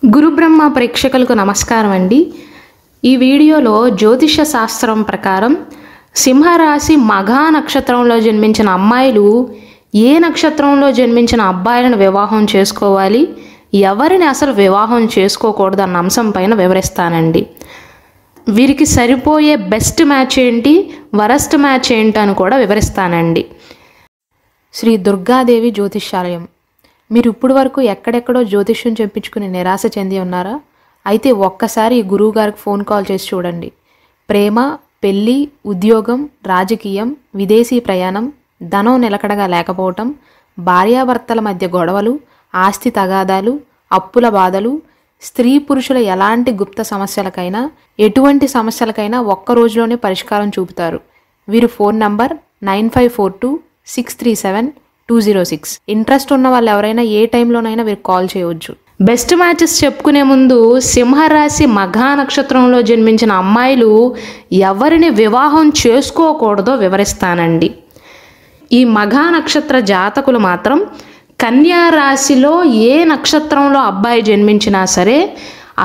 గురు బ్రహ్మ ప్రేక్షకులకు నమస్కారం అండి. ఈ వీడియోలో జ్యోతిష శాస్త్రం ప్రకారం సింహరాశి మఘా నక్షత్రంలో జన్మించిన అమ్మాయిలు ఏ నక్షత్రంలో జన్మించిన అబ్బాయిలను వివాహం చేసుకోవాలి, ఎవరిని అసలు వివాహం చేసుకోకూడదు అన్న అంశం పైన వివరిస్తానండి. వీరికి సరిపోయే బెస్ట్ మ్యాచ్ ఏంటి, వరస్ట్ మ్యాచ్ ఏంటి అని కూడా వివరిస్తానండి. శ్రీ దుర్గాదేవి జ్యోతిష్యాలయం. మీరు ఇప్పుడు వరకు ఎక్కడెక్కడో జ్యోతిష్యం చెప్పించుకుని నిరాశ చెంది ఉన్నారా? అయితే ఒక్కసారి ఈ గురువు గారికి ఫోన్ కాల్ చేసి చూడండి. ప్రేమ, పెళ్ళి, ఉద్యోగం, రాజకీయం, విదేశీ ప్రయాణం, ధనం నిలకడగా లేకపోవటం, భార్యాభర్తల మధ్య గొడవలు, ఆస్తి తగాదాలు, అప్పుల బాధలు, స్త్రీ పురుషుల ఎలాంటి గుప్త సమస్యలకైనా, ఎటువంటి సమస్యలకైనా ఒక్క రోజులోనే పరిష్కారం చూపుతారు. వీరు ఫోన్ నంబర్ 9542637206. ఇంట్రెస్ట్ ఉన్న వాళ్ళు ఎవరైనా ఏ టైంలోనైనా వీరికి కాల్ చేయవచ్చు. బెస్ట్ మ్యాచెస్ చెప్పుకునే ముందు సింహరాశి మఘా నక్షత్రంలో జన్మించిన అమ్మాయిలు ఎవరిని వివాహం చేసుకోకూడదో వివరిస్తానండి. ఈ మఘా నక్షత్ర జాతకులు మాత్రం కన్యా రాశిలో ఏ నక్షత్రంలో అబ్బాయి జన్మించినా సరే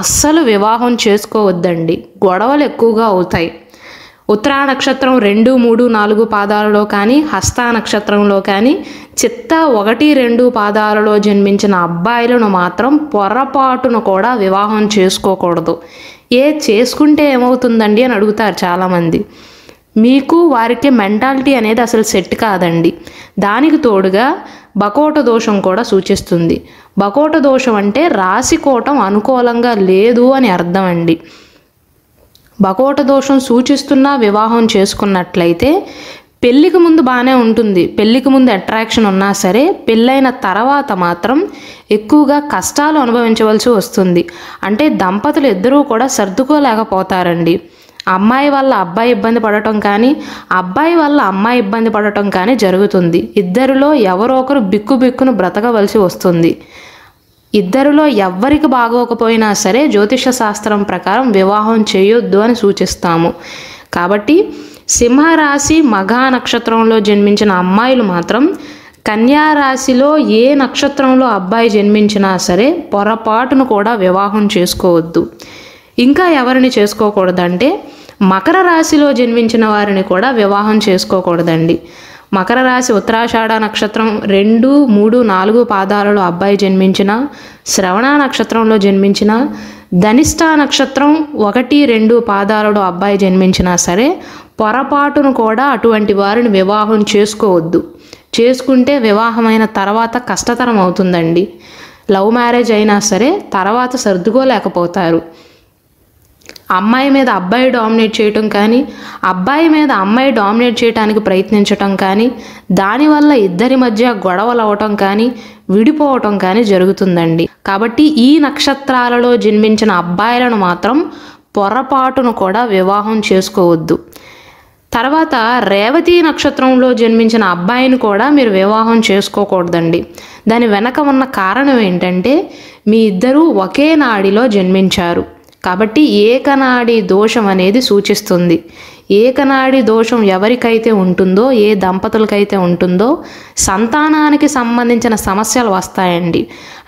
అస్సలు వివాహం చేసుకోవద్దండి. గొడవలు ఎక్కువగా అవుతాయి. ఉత్తరా నక్షత్రం 2, 3, 4 పాదాలలో కానీ, హస్తా నక్షత్రంలో కానీ, చిత్త 1, 2 పాదాలలో జన్మించిన అబ్బాయిలను మాత్రం పొరపాటును కూడా వివాహం చేసుకోకూడదు. చేసుకుంటే ఏమవుతుందండి అని అడుగుతారు చాలామంది. మీకు వారికి మెంటాలిటీ అనేది అసలు సెట్ కాదండి. దానికి తోడుగా బకోట దోషం కూడా సూచిస్తుంది. బకోట దోషం అంటే రాశికోటం అనుకూలంగా లేదు అని అర్థం అండి. బకోట దోషం సూచిస్తున్నా వివాహం చేసుకున్నట్లయితే పెళ్ళికి ముందు బాగానే ఉంటుంది. పెళ్ళికి ముందు అట్రాక్షన్ ఉన్నా సరే పెళ్ళైన తర్వాత మాత్రం ఎక్కువగా కష్టాలు అనుభవించవలసి వస్తుంది. అంటే దంపతులు ఇద్దరూ కూడా సర్దుకోలేకపోతారండి. అమ్మాయి వల్ల అబ్బాయి ఇబ్బంది పడటం కానీ, అబ్బాయి వల్ల అమ్మాయి ఇబ్బంది పడటం కానీ జరుగుతుంది. ఇద్దరిలో ఎవరో ఒకరు బిక్కును బ్రతకవలసి వస్తుంది. ఇద్దరిలో ఎవ్వరికి బాగోకపోయినా సరే జ్యోతిష శాస్త్రం ప్రకారం వివాహం చేయొద్దు అని సూచిస్తాము. కాబట్టి సింహరాశి మఘా నక్షత్రంలో జన్మించిన అమ్మాయిలు మాత్రం కన్యా రాశిలో ఏ నక్షత్రంలో అబ్బాయి జన్మించినా సరే పొరపాటును కూడా వివాహం చేసుకోవద్దు. ఇంకా ఎవరిని చేసుకోకూడదంటే మకర రాశిలో జన్మించిన వారిని కూడా వివాహం చేసుకోకూడదండి. మకర రాశి ఉత్తరాషాఢ నక్షత్రం 2, 3, 4 పాదాలలో అబ్బాయి జన్మించిన, శ్రవణ నక్షత్రంలో జన్మించిన, ధనిష్ఠా నక్షత్రం 1, 2 పాదాలలో అబ్బాయి జన్మించినా సరే పొరపాటును కూడా అటువంటి వారిని వివాహం చేసుకోవద్దు. చేసుకుంటే వివాహమైన తర్వాత కష్టతరం అవుతుందండి. లవ్ మ్యారేజ్ అయినా సరే తర్వాత సర్దుకోలేకపోతారు. అమ్మాయి మీద అబ్బాయి డామినేట్ చేయటం కానీ, అబ్బాయి మీద అమ్మాయి డామినేట్ చేయడానికి ప్రయత్నించటం కానీ, దానివల్ల ఇద్దరి మధ్య గొడవలు అవటం కానీ, విడిపోవటం కానీ జరుగుతుందండి. కాబట్టి ఈ నక్షత్రాలలో జన్మించిన అబ్బాయిలను మాత్రం పొరపాటును కూడా వివాహం చేసుకోవద్దు. తర్వాత రేవతి నక్షత్రంలో జన్మించిన అబ్బాయిని కూడా మీరు వివాహం చేసుకోకూడదండి. దాని వెనక ఉన్న కారణం ఏంటంటే మీ ఇద్దరూ ఒకే నాడిలో జన్మించారు కాబట్టి ఏకనాడి దోషం అనేది సూచిస్తుంది. ఏకనాడి దోషం ఎవరికైతే ఉంటుందో, ఏ దంపతులకైతే ఉంటుందో సంతానానికి సంబంధించిన సమస్యలు వస్తాయండి.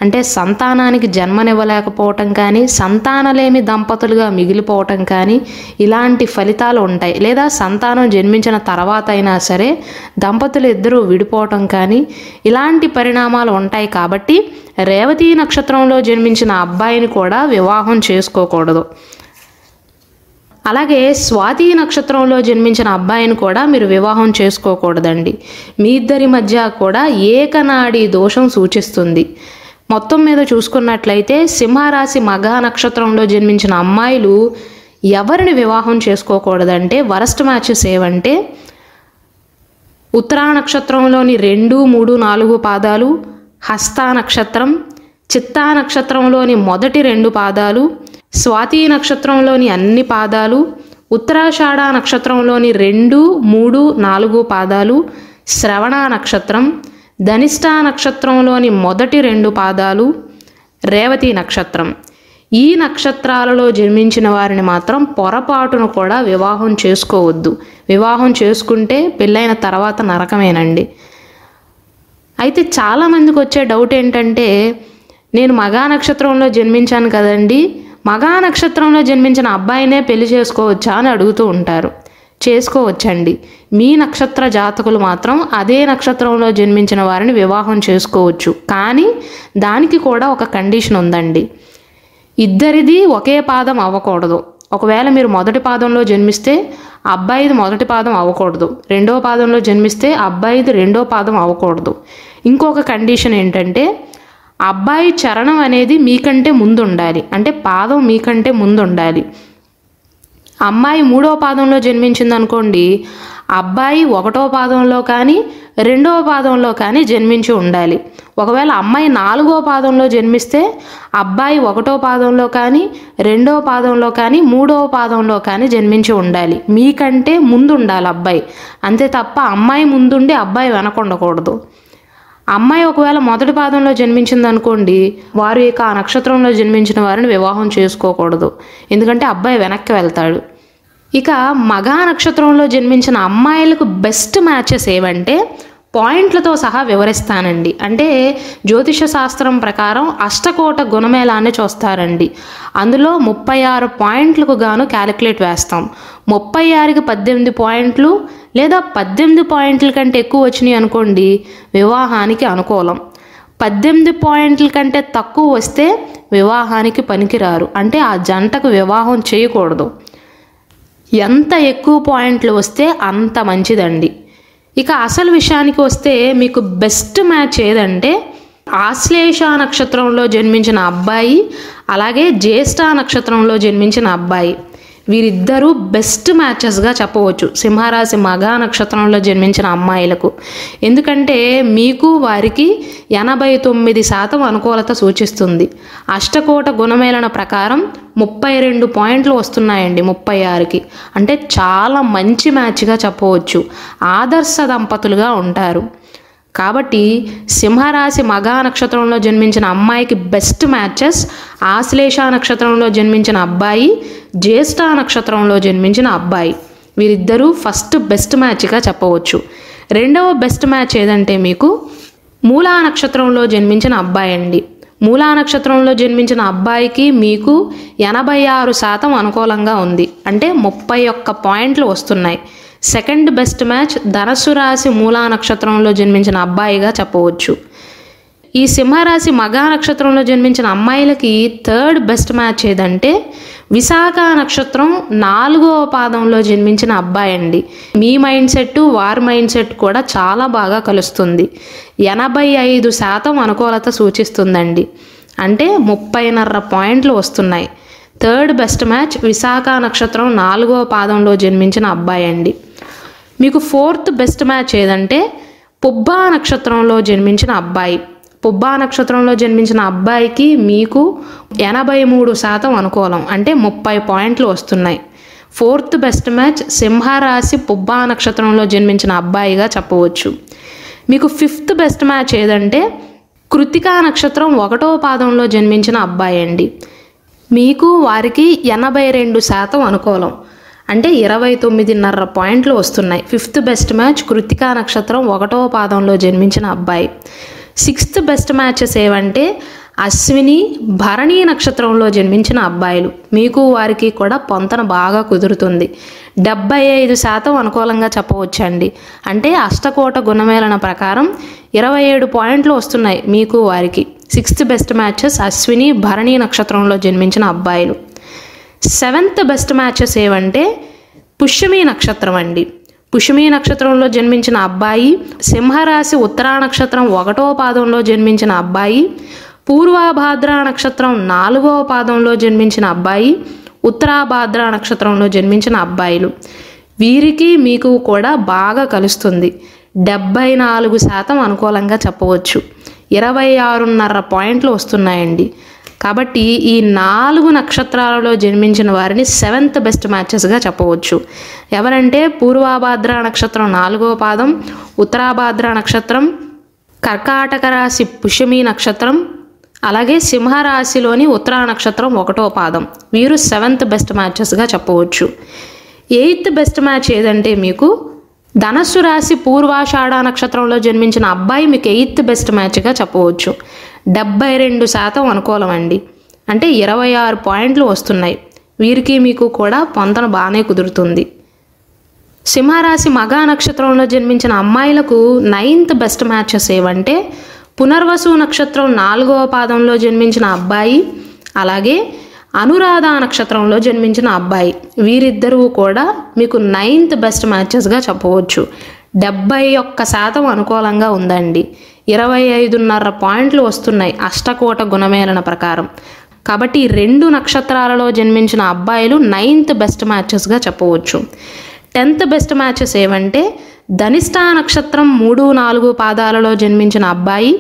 అంటే సంతానానికి జన్మనివ్వలేకపోవటం కానీ, సంతానలేమి దంపతులుగా మిగిలిపోవటం కానీ ఇలాంటి ఫలితాలు ఉంటాయి. లేదా సంతానం జన్మించిన తర్వాత అయినా సరే దంపతులు ఇద్దరూ విడిపోవటం కానీ ఇలాంటి పరిణామాలు ఉంటాయి. కాబట్టి రేవతి నక్షత్రంలో జన్మించిన అబ్బాయిని కూడా వివాహం చేసుకోకూడదు. అలాగే స్వాతి నక్షత్రంలో జన్మించిన అబ్బాయిని కూడా మీరు వివాహం చేసుకోకూడదండి. మీ ఇద్దరి మధ్య కూడా ఏకనాడి దోషం సూచిస్తుంది. మొత్తం మీద చూసుకున్నట్లయితే సింహరాశి మఘా నక్షత్రంలో జన్మించిన అమ్మాయిలు ఎవరిని వివాహం చేసుకోకూడదంటే వరస్ట్ మ్యాచెస్ ఏవంటే ఉత్తరా నక్షత్రంలోని 2, 3, 4 పాదాలు, హస్తా నక్షత్రం, చిత్తా నక్షత్రంలోని మొదటి 2 పాదాలు, స్వాతి నక్షత్రంలోని అన్ని పాదాలు, ఉత్తరాషాఢ నక్షత్రంలోని 2, 3, 4 పాదాలు, శ్రవణ నక్షత్రం, ధనిష్ఠా నక్షత్రంలోని మొదటి 2 పాదాలు, రేవతి నక్షత్రం. ఈ నక్షత్రాలలో జన్మించిన వారిని మాత్రం పొరపాటును కూడా వివాహం చేసుకోవద్దు. వివాహం చేసుకుంటే పెళ్ళైన తర్వాత నరకమేనండి. అయితే చాలామందికి వచ్చే డౌట్ ఏంటంటే నేను మగా నక్షత్రంలో జన్మించాను కదండి, మగా నక్షత్రంలో జన్మించిన అబ్బాయినే పెళ్లి చేసుకోవచ్చా అని అడుగుతూ ఉంటారు. చేసుకోవచ్చండి. మీ నక్షత్ర జాతకులు మాత్రం అదే నక్షత్రంలో జన్మించిన వారిని వివాహం చేసుకోవచ్చు. కానీ దానికి కూడా ఒక కండిషన్ ఉందండి. ఇద్దరిది ఒకే పాదం అవ్వకూడదు. ఒకవేళ మీరు మొదటి పాదంలో జన్మిస్తే అబ్బాయిది మొదటి పాదం అవ్వకూడదు, రెండవ పాదంలో జన్మిస్తే అబ్బాయిది రెండో పాదం అవ్వకూడదు. ఇంకొక కండిషన్ ఏంటంటే అబ్బాయి చరణం అనేది మీకంటే ముందు ఉండాలి, అంటే పాదం మీకంటే ముందు ఉండాలి. అమ్మాయి మూడవ పాదంలో జన్మించింది అనుకోండి, అబ్బాయి ఒకటో పాదంలో కానీ రెండవ పాదంలో కానీ జన్మించి ఉండాలి. ఒకవేళ అమ్మాయి నాలుగో పాదంలో జన్మిస్తే అబ్బాయి ఒకటో పాదంలో కానీ రెండవ పాదంలో కానీ మూడవ పాదంలో కానీ జన్మించి ఉండాలి. మీకంటే ముందు ఉండాలి అబ్బాయి, అంతే తప్ప అమ్మాయి ముందుండి అబ్బాయి వెనక ఉండకూడదు. అమ్మాయి ఒకవేళ మొదటి పాదంలో జన్మించింది అనుకోండి, వారు ఇక ఆ నక్షత్రంలో జన్మించిన వారిని వివాహం చేసుకోకూడదు, ఎందుకంటే అబ్బాయి వెనక్కి వెళ్తాడు. ఇక మగా నక్షత్రంలో జన్మించిన అమ్మాయిలకు బెస్ట్ మ్యాచెస్ ఏవంటే పాయింట్లతో సహా వివరిస్తానండి. అంటే జ్యోతిష శాస్త్రం ప్రకారం అష్టకోట గుణమేళాన్ని చూస్తారండి. అందులో 36 పాయింట్లకు గాను క్యాలిక్యులేట్ వేస్తాం. 36కి 18 పాయింట్లు లేదా 18 పాయింట్ల కంటే ఎక్కువ వచ్చినాయి అనుకోండి, వివాహానికి అనుకూలం. 18 పాయింట్ల కంటే తక్కువ వస్తే వివాహానికి పనికిరారు, అంటే ఆ జంటకు వివాహం చేయకూడదు. ఎంత ఎక్కువ పాయింట్లు వస్తే అంత మంచిదండి. ఇక అసలు విషయానికి వస్తే మీకు బెస్ట్ మ్యాచ్ ఏదంటే ఆశ్లేష నక్షత్రంలో జన్మించిన అబ్బాయి, అలాగే జ్యేష్ఠ నక్షత్రంలో జన్మించిన అబ్బాయి, వీరిద్దరూ బెస్ట్ మ్యాచెస్గా చెప్పవచ్చు సింహరాశి మగా నక్షత్రంలో జన్మించిన అమ్మాయిలకు. ఎందుకంటే మీకు వారికి 89% అనుకూలత సూచిస్తుంది. అష్టకోట గుణమేళన ప్రకారం 32 పాయింట్లు వస్తున్నాయండి 36కి, అంటే చాలా మంచి మ్యాచ్గా చెప్పవచ్చు. ఆదర్శ దంపతులుగా ఉంటారు. కాబట్టి సింహరాశి మగా నక్షత్రంలో జన్మించిన అమ్మాయికి బెస్ట్ మ్యాచెస్ ఆశ్లేష నక్షత్రంలో జన్మించిన అబ్బాయి, జ్యేష్ఠ నక్షత్రంలో జన్మించిన అబ్బాయి, వీరిద్దరూ ఫస్ట్ బెస్ట్ మ్యాచ్గా చెప్పవచ్చు. రెండవ బెస్ట్ మ్యాచ్ ఏదంటే మీకు మూలా నక్షత్రంలో జన్మించిన అబ్బాయి అండి. మూలా నక్షత్రంలో జన్మించిన అబ్బాయికి మీకు 86% అనుకూలంగా ఉంది, అంటే 31 పాయింట్లు వస్తున్నాయి. సెకండ్ బెస్ట్ మ్యాచ్ ధనస్సు రాశి మూలా నక్షత్రంలో జన్మించిన అబ్బాయిగా చెప్పవచ్చు. ఈ సింహరాశి మగా నక్షత్రంలో జన్మించిన అమ్మాయిలకి థర్డ్ బెస్ట్ మ్యాచ్ ఏదంటే విశాఖ నక్షత్రం 4వ పాదంలో జన్మించిన అబ్బాయి అండి. మీ మైండ్ సెట్ వారి మైండ్ సెట్ కూడా చాలా బాగా కలుస్తుంది. 85% అనుకూలత సూచిస్తుందండి, అంటే 30.5 పాయింట్లు వస్తున్నాయి. థర్డ్ బెస్ట్ మ్యాచ్ విశాఖ నక్షత్రం 4వ పాదంలో జన్మించిన అబ్బాయి అండి. మీకు ఫోర్త్ బెస్ట్ మ్యాచ్ ఏదంటే పుబ్బా నక్షత్రంలో జన్మించిన అబ్బాయి. పుబ్బా నక్షత్రంలో జన్మించిన అబ్బాయికి మీకు 83% అనుకూలం, అంటే 30 పాయింట్లు వస్తున్నాయి. ఫోర్త్ బెస్ట్ మ్యాచ్ సింహరాశి పుబ్బా నక్షత్రంలో జన్మించిన అబ్బాయిగా చెప్పవచ్చు. మీకు ఫిఫ్త్ బెస్ట్ మ్యాచ్ ఏదంటే కృతికా నక్షత్రం 1వ పాదంలో జన్మించిన అబ్బాయి అండి. మీకు వారికి 82% అనుకూలం, అంటే 29.5 పాయింట్లు వస్తున్నాయి. ఫిఫ్త్ బెస్ట్ మ్యాచ్ కృతికా నక్షత్రం 1వ పాదంలో జన్మించిన అబ్బాయి. సిక్స్త్ బెస్ట్ మ్యాచెస్ ఏవంటే అశ్విని భరణి నక్షత్రంలో జన్మించిన అబ్బాయిలు. మీకు వారికి కూడా పొంతన బాగా కుదురుతుంది. 75% అనుకూలంగా చెప్పవచ్చండి, అంటే అష్టకోట గుణమేళన ప్రకారం 27 పాయింట్లు వస్తున్నాయి మీకు వారికి. Sixth best matches Ashwini Bharani నక్షత్రంలో జన్మించిన అబ్బాయిలు. సెవెంత్ బెస్ట్ మ్యాచెస్ ఏవంటే పుష్యమి నక్షత్రం అండి. పుష్యమి నక్షత్రంలో జన్మించిన అబ్బాయి, సింహరాశి ఉత్తరా నక్షత్రం 1వ పాదంలో జన్మించిన అబ్బాయి, పూర్వభాద్ర నక్షత్రం 4వ పాదంలో జన్మించిన అబ్బాయి, ఉత్తరాభాద్ర నక్షత్రంలో జన్మించిన అబ్బాయిలు, వీరికి మీకు కూడా బాగా కలుస్తుంది. 74% అనుకూలంగా చెప్పవచ్చు. 26.5 పాయింట్లు వస్తున్నాయండి. కాబట్టి ఈ 4 నక్షత్రాలలో జన్మించిన వారిని సెవెంత్ బెస్ట్ మ్యాచెస్గా చెప్పవచ్చు. ఎవరంటే పూర్వభాద్ర నక్షత్రం 4వ పాదం, ఉత్తరాభాద్ర నక్షత్రం, కర్కాటక రాశి పుష్యమి నక్షత్రం, అలాగే సింహరాశిలోని ఉత్తరా నక్షత్రం 1వ పాదం, వీరు సెవెంత్ బెస్ట్ మ్యాచెస్గా చెప్పవచ్చు. ఎయిత్ బెస్ట్ మ్యాచ్ ఏదంటే మీకు ధనస్సు రాశి పూర్వాషాఢ నక్షత్రంలో జన్మించిన అబ్బాయి మీకు ఎయిత్ బెస్ట్ మ్యాచ్గా చెప్పవచ్చు. 72% అనుకూలం అండి. అంటే 26 పాయింట్లు వస్తున్నాయి. వీరికి మీకు కూడా పొంతన బాగానే కుదురుతుంది. సింహరాశి మఘా నక్షత్రంలో జన్మించిన అమ్మాయిలకు 9th బెస్ట్ మ్యాచెస్ ఏవంటే పునర్వసు నక్షత్రం 4వ పాదంలో జన్మించిన అబ్బాయి, అలాగే అనురాధ నక్షత్రంలో జన్మించిన అబ్బాయి, వీరిద్దరూ కూడా మీకు 9th బెస్ట్ మ్యాచెస్గా చెప్పవచ్చు. 71% అనుకూలంగా ఉందండి. 25.5 పాయింట్లు వస్తున్నాయి అష్టకోట గుణమేళన ప్రకారం. కాబట్టి 2 నక్షత్రాలలో జన్మించిన అబ్బాయిలు 9th బెస్ట్ మ్యాచెస్గా చెప్పవచ్చు. 10th బెస్ట్ మ్యాచెస్ ఏవంటే ధనిష్ఠా నక్షత్రం 3-4 పాదాలలో జన్మించిన అబ్బాయి,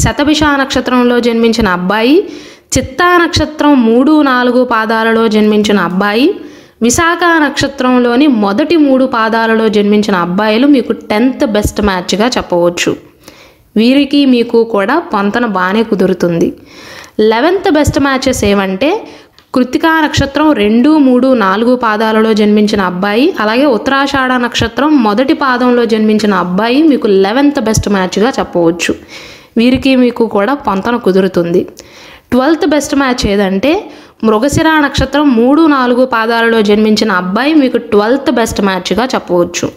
శతభిష నక్షత్రంలో జన్మించిన అబ్బాయి, చిత్తా నక్షత్రం 3-4 పాదాలలో జన్మించిన అబ్బాయి, విశాఖ నక్షత్రంలోని మొదటి 3 పాదాలలో జన్మించిన అబ్బాయిలు మీకు 10th బెస్ట్ మ్యాచ్గా చెప్పవచ్చు. వీరికి మీకు కూడా పొంతన బాగానే కుదురుతుంది. 11th బెస్ట్ మ్యాచెస్ ఏమంటే కృత్తికా నక్షత్రం 2, 3, 4 పాదాలలో జన్మించిన అబ్బాయి, అలాగే ఉత్తరాషాఢ నక్షత్రం మొదటి పాదంలో జన్మించిన అబ్బాయి మీకు 11th బెస్ట్ మ్యాచ్గా చెప్పవచ్చు. వీరికి మీకు కూడా పొంతన కుదురుతుంది. 12th బెస్ట్ మ్యాచ్ ఏదంటే మృగశిర నక్షత్రం 3, 4 పాదాలలో జన్మించిన అబ్బాయి మీకు 12th బెస్ట్ మ్యాచ్గా చెప్పవచ్చు.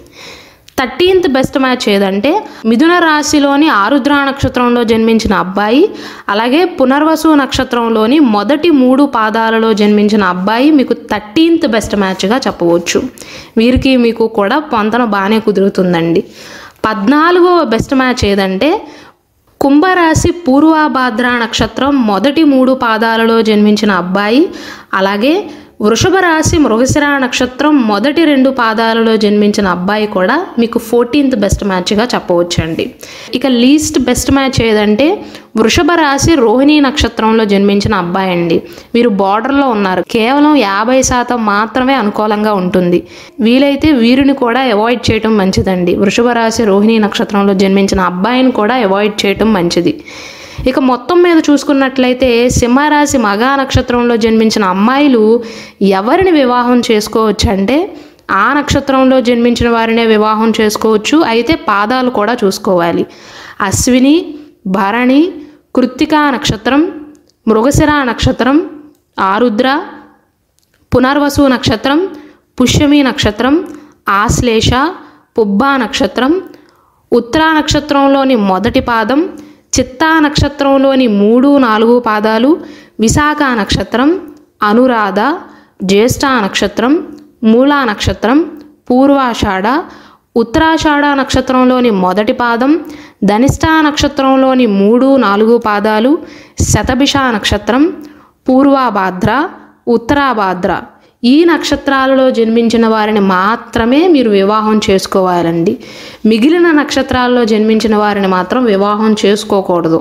13th బెస్ట్ మ్యాచ్ ఏదంటే మిథున రాశిలోని ఆరుద్ర నక్షత్రంలో జన్మించిన అబ్బాయి, అలాగే పునర్వసు నక్షత్రంలోని మొదటి 3 పాదాలలో జన్మించిన అబ్బాయి మీకు 13th బెస్ట్ మ్యాచ్గా చెప్పవచ్చు. వీరికి మీకు కూడా పొంతన బాగానే కుదురుతుందండి. 14వ బెస్ట్ మ్యాచ్ ఏదంటే కుంభరాశి పూర్వభాద్ర నక్షత్రం మొదటి 3 పాదాలలో జన్మించిన అబ్బాయి, అలాగే వృషభ రాశి మృగశిర నక్షత్రం మొదటి 2 పాదాలలో జన్మించిన అబ్బాయి కూడా మీకు 14th బెస్ట్ మ్యాచ్గా చెప్పవచ్చండి. ఇక లీస్ట్ బెస్ట్ మ్యాచ్ ఏదంటే వృషభ రాశి రోహిణి నక్షత్రంలో జన్మించిన అబ్బాయి అండి. వీరు బార్డర్లో ఉన్నారు. కేవలం 50% మాత్రమే అనుకూలంగా ఉంటుంది. వీలైతే వీరిని కూడా అవాయిడ్ చేయటం మంచిదండి. వృషభ రాశి రోహిణి నక్షత్రంలో జన్మించిన అబ్బాయిని కూడా అవాయిడ్ చేయటం మంచిది. ఇక మొత్తం మీద చూసుకున్నట్లయితే సింహరాశి మఘా నక్షత్రంలో జన్మించిన అమ్మాయిలు ఎవరిని వివాహం చేసుకోవచ్చు అంటే ఆ నక్షత్రంలో జన్మించిన వారినే వివాహం చేసుకోవచ్చు. అయితే పాదాలు కూడా చూసుకోవాలి. అశ్విని, భరణి, కృత్తికా నక్షత్రం, మృగశిర నక్షత్రం, ఆరుద్ర, పునర్వసు నక్షత్రం, పుష్యమి నక్షత్రం, ఆశ్లేష, పుబ్బా నక్షత్రం, ఉత్తరా నక్షత్రంలోని మొదటి పాదం, చిత్తా నక్షత్రంలోని 3, 4 పాదాలు, విశాఖ నక్షత్రం, అనురాధ, జ్యేష్ఠ నక్షత్రం, మూలా నక్షత్రం, పూర్వాషాఢ, ఉత్తరాషాఢ నక్షత్రంలోని మొదటి పాదం, ధనిష్ఠా నక్షత్రంలోని 3, 4 పాదాలు, శతభిష నక్షత్రం, పూర్వభాద్ర, ఉత్తరాభాద్ర ఈ నక్షత్రాలలో జన్మించిన వారిని మాత్రమే మీరు వివాహం చేసుకోవాలండి. మిగిలిన నక్షత్రాల్లో జన్మించిన వారిని మాత్రం వివాహం చేసుకోకూడదు.